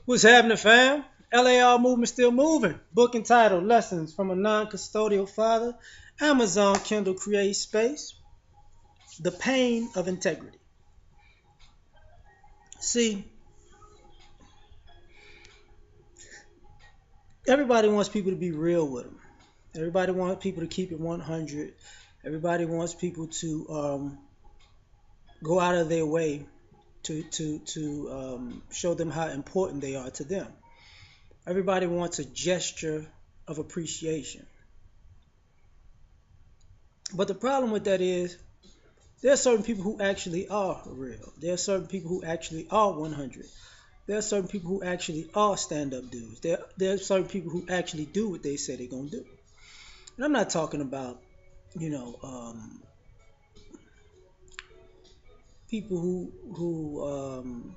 What's happening, fam? L.A.R movement still moving. Book entitled Lessons from a Non-Custodial Father. Amazon Kindle Create Space. The Pain of Integrity. See, everybody wants people to be real with them. Everybody wants people to keep it 100. Everybody wants people to go out of their way to show them how important they are to them. Everybody wants a gesture of appreciation. But the problem with that is there are certain people who actually are real. There are certain people who actually are 100. There are certain people who actually are stand-up dudes. There are certain people who actually do what they say they're gonna do. And I'm not talking about you know people who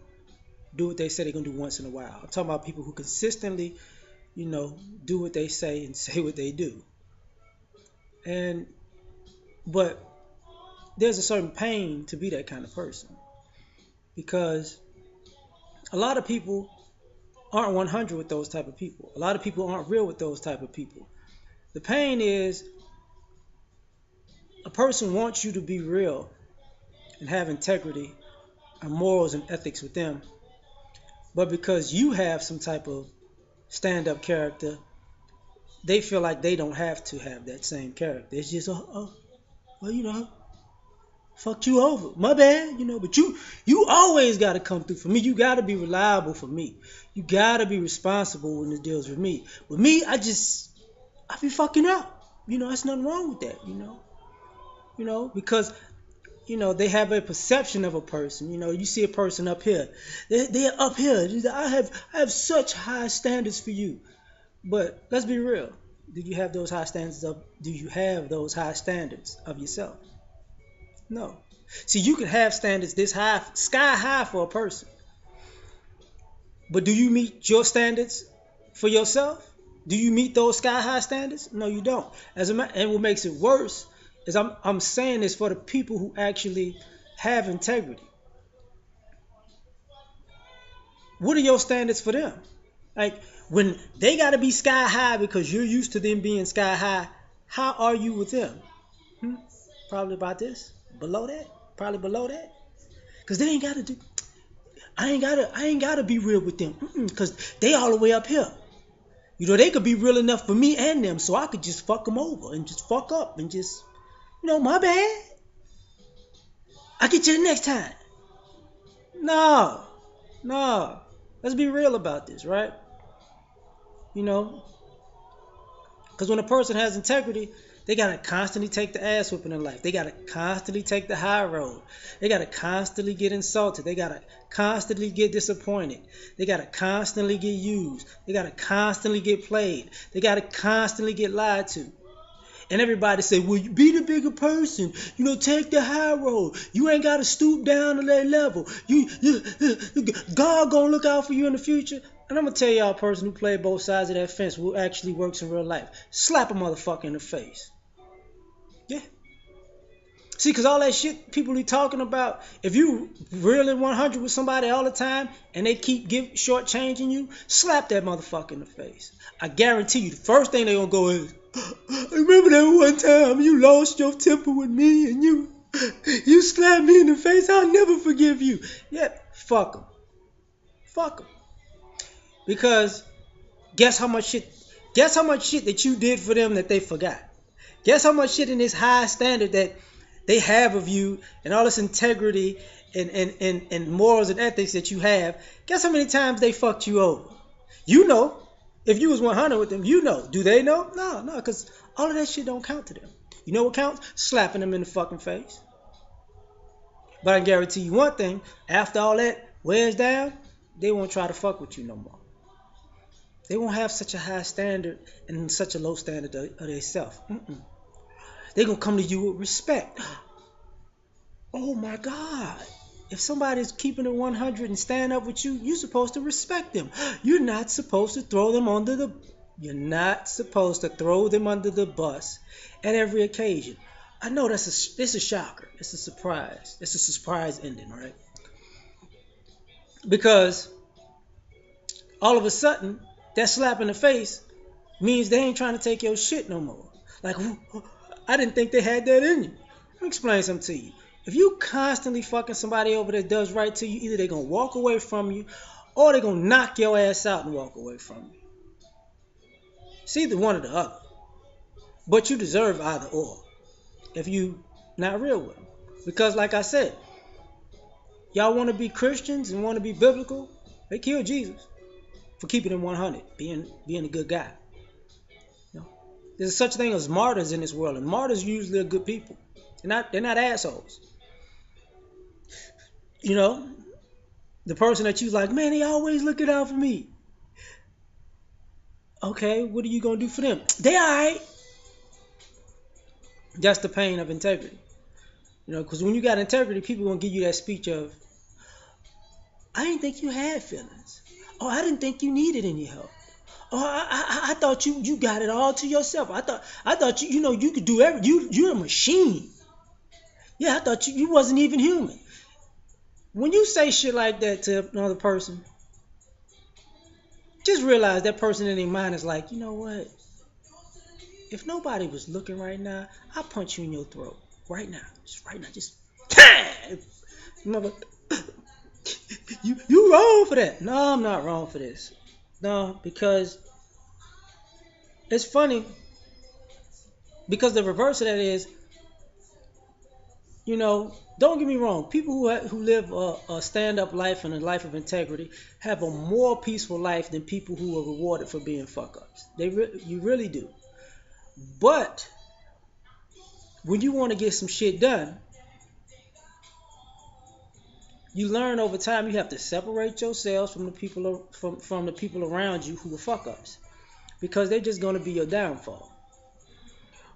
do what they say they're gonna do once in a while. I'm talking about people who consistently do what they say and say what they do. And but there's a certain pain to be that kind of person because a lot of people aren't 100 with those type of people. A lot of people aren't real with those type of people. The pain is a person wants you to be real and have integrity and morals and ethics with them, but because you have some type of stand-up character, they feel like they don't have to have that same character. It's just, well, fucked you over. My bad, but you always got to come through for me. You got to be reliable for me. You got to be responsible when it deals with me. With me, I be fucking up. There's nothing wrong with that, because they have a perception of a person. You see a person up here. They're up here. I have such high standards for you. But let's be real. Do you have those high standards of yourself? No. See, you can have standards this high, sky high for a person. But do you meet your standards for yourself? Do you meet those sky high standards? No, you don't. And what makes it worse is I'm saying this for the people who actually have integrity. What are your standards for them? Like when they got to be sky high because you're used to them being sky high, how are you with them? Hmm? Probably about this, below that, probably below that, because they ain't got to do. I ain't gotta be real with them, because they all the way up here. They could be real enough for me and them, so I could just fuck them over and just fuck up and just, my bad. I'll get you the next time. No, no. Let's be real about this, right? You know, because when a person has integrity, they gotta constantly take the ass whooping in life. They gotta constantly take the high road. They gotta constantly get insulted. They gotta constantly get disappointed. They gotta constantly get used. They gotta constantly get played. They gotta constantly get lied to. And everybody say, well, you be the bigger person. Take the high road. You ain't got to stoop down to that level. God gonna look out for you in the future. And I'm gonna tell y'all a person who played both sides of that fence who actually works in real life. Slap a motherfucker in the face. Yeah. See, because all that shit people be talking about, if you really 100 with somebody all the time and they keep shortchanging you, slap that motherfucker in the face. I guarantee you, the first thing they gonna go is, I remember that one time you lost your temper with me and you slapped me in the face. I'll never forgive you. Yeah, fuck them. Fuck them. Because guess how much shit that you did for them that they forgot. Guess how much shit in this high standard that they have of you and all this integrity and morals and ethics that you have. Guess how many times they fucked you over? You know. If you was 100 with them, you know. Do they know? No, because all of that shit don't count to them. You know what counts? Slapping them in the fucking face. But I can guarantee you one thing. After all that wears down, they won't try to fuck with you no more. They won't have such a high standard and such a low standard of themselves. They're going to come to you with respect. Oh my God. If somebody's keeping it 100 and stand up with you, you're supposed to respect them. You're not supposed to throw them under the bus at every occasion. I know it's a shocker. It's a surprise. It's a surprise ending, right? Because All of a sudden, that slap in the face means they ain't trying to take your shit no more. Like, I didn't think they had that in you. Let me explain something to you. If you constantly fucking somebody over that does right to you, either they're gonna walk away from you or they're gonna knock your ass out and walk away from you. It's either one or the other. But you deserve either or if you not real with them. Because like I said, y'all want to be Christians and want to be biblical, they killed Jesus for keeping him 100, being a good guy. You know? There's such a thing as martyrs in this world, and martyrs usually are good people. They're not assholes. You know, the person that you like, man, they always looking out for me. Okay, what are you gonna do for them? They alright. That's the pain of integrity. You know, because when you got integrity, people gonna give you that speech of, I didn't think you had feelings. Oh, I didn't think you needed any help. Oh, I thought you got it all to yourself. I thought you could do everything. You're a machine. Yeah, I thought you wasn't even human. When you say shit like that to another person, just realize that person in their mind is like, you know what? If nobody was looking right now, I'll punch you in your throat right now. Just right now. Just mother. You wrong for that. No, I'm not wrong for this. No, because it's funny. Because the reverse of that is, don't get me wrong. People who live a stand-up life and a life of integrity have a more peaceful life than people who are rewarded for being fuck-ups. You really do. But when you want to get some shit done, you learn over time you have to separate yourselves from the people from the people around you who are fuck-ups, because they're just going to be your downfall.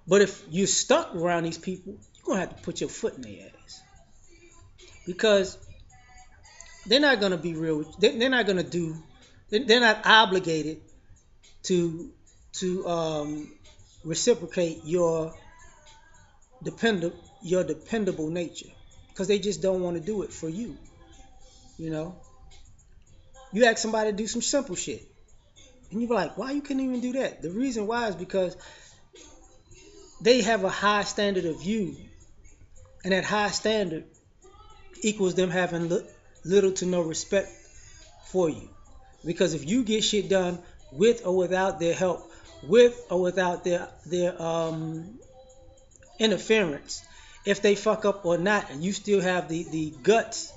But if you're stuck around these people, you're going to have to put your foot in their ass. Because they're not going to be real. They're not going to do. They're not obligated to reciprocate your dependable nature, because they just don't want to do it for you. You ask somebody to do some simple shit, and you be like, why you couldn't even do that? The reason why is because they have a high standard of you, and that high standard equals them having little to no respect for you. Because if you get shit done with or without their help, with or without their interference, if they fuck up or not, and you still have the guts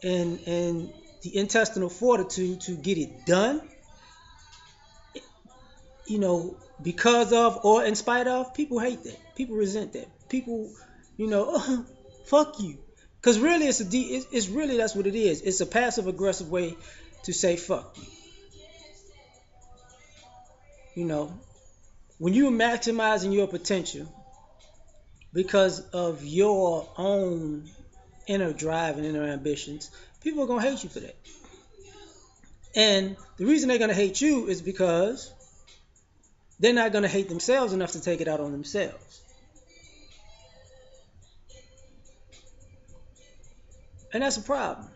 and the intestinal fortitude to get it done, because of or in spite of, people hate that. People resent that. People, fuck you. Because really, it's really, that's what it is. It's a passive aggressive way to say fuck you. When you're maximizing your potential because of your own inner drive and inner ambitions, people are going to hate you for that. And the reason they're going to hate you is because they're not going to hate themselves enough to take it out on themselves. And that's a problem.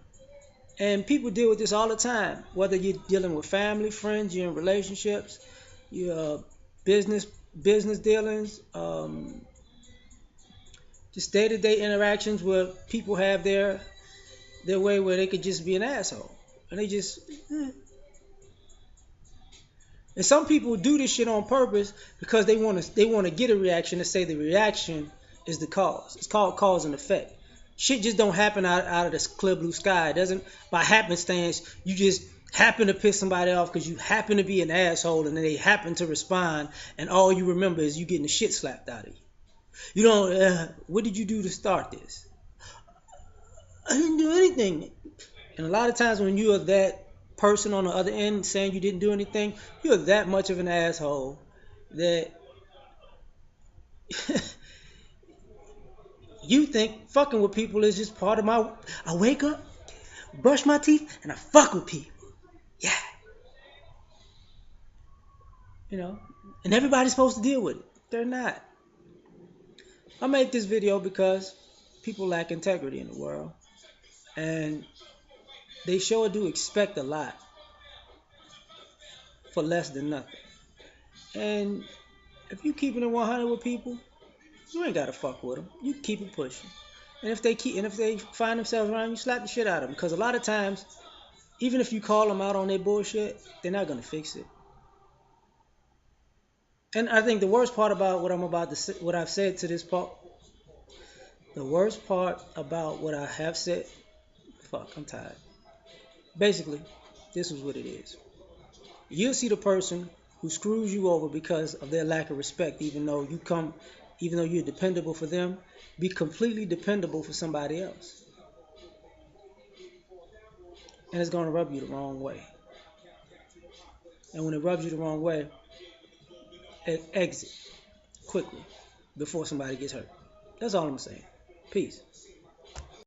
And people deal with this all the time, whether you're dealing with family, friends, you're in relationships, your business dealings, just day-to-day interactions where people have their way where they could just be an asshole. And they just... And some people do this shit on purpose because they want to get a reaction to say the reaction is the cause. It's called cause and effect. Shit just don't happen out of this clear blue sky. It doesn't, by happenstance, you just happen to piss somebody off because you happen to be an asshole and then they happen to respond, and all you remember is you getting the shit slapped out of you. You don't, what did you do to start this? I didn't do anything. And a lot of times when you are that person on the other end saying you didn't do anything, you're that much of an asshole that you think fucking with people is just part of I wake up, brush my teeth, and I fuck with people. Yeah. And everybody's supposed to deal with it. They're not. I made this video because people lack integrity in the world. And they sure do expect a lot for less than nothing. And if you keeping it 100 with people, you ain't gotta fuck with them. You keep it pushing. And if they find themselves around you, slap the shit out of them. Because a lot of times, even if you call them out on their bullshit, they're not gonna fix it. And I think the worst part about what I'm about to say, what I've said to this part, the worst part about what I have said, fuck, I'm tired. Basically, this is what it is. You'll see the person who screws you over because of their lack of respect, even though you're dependable for them, be completely dependable for somebody else. And it's going to rub you the wrong way. And when it rubs you the wrong way, exit quickly before somebody gets hurt. That's all I'm saying. Peace.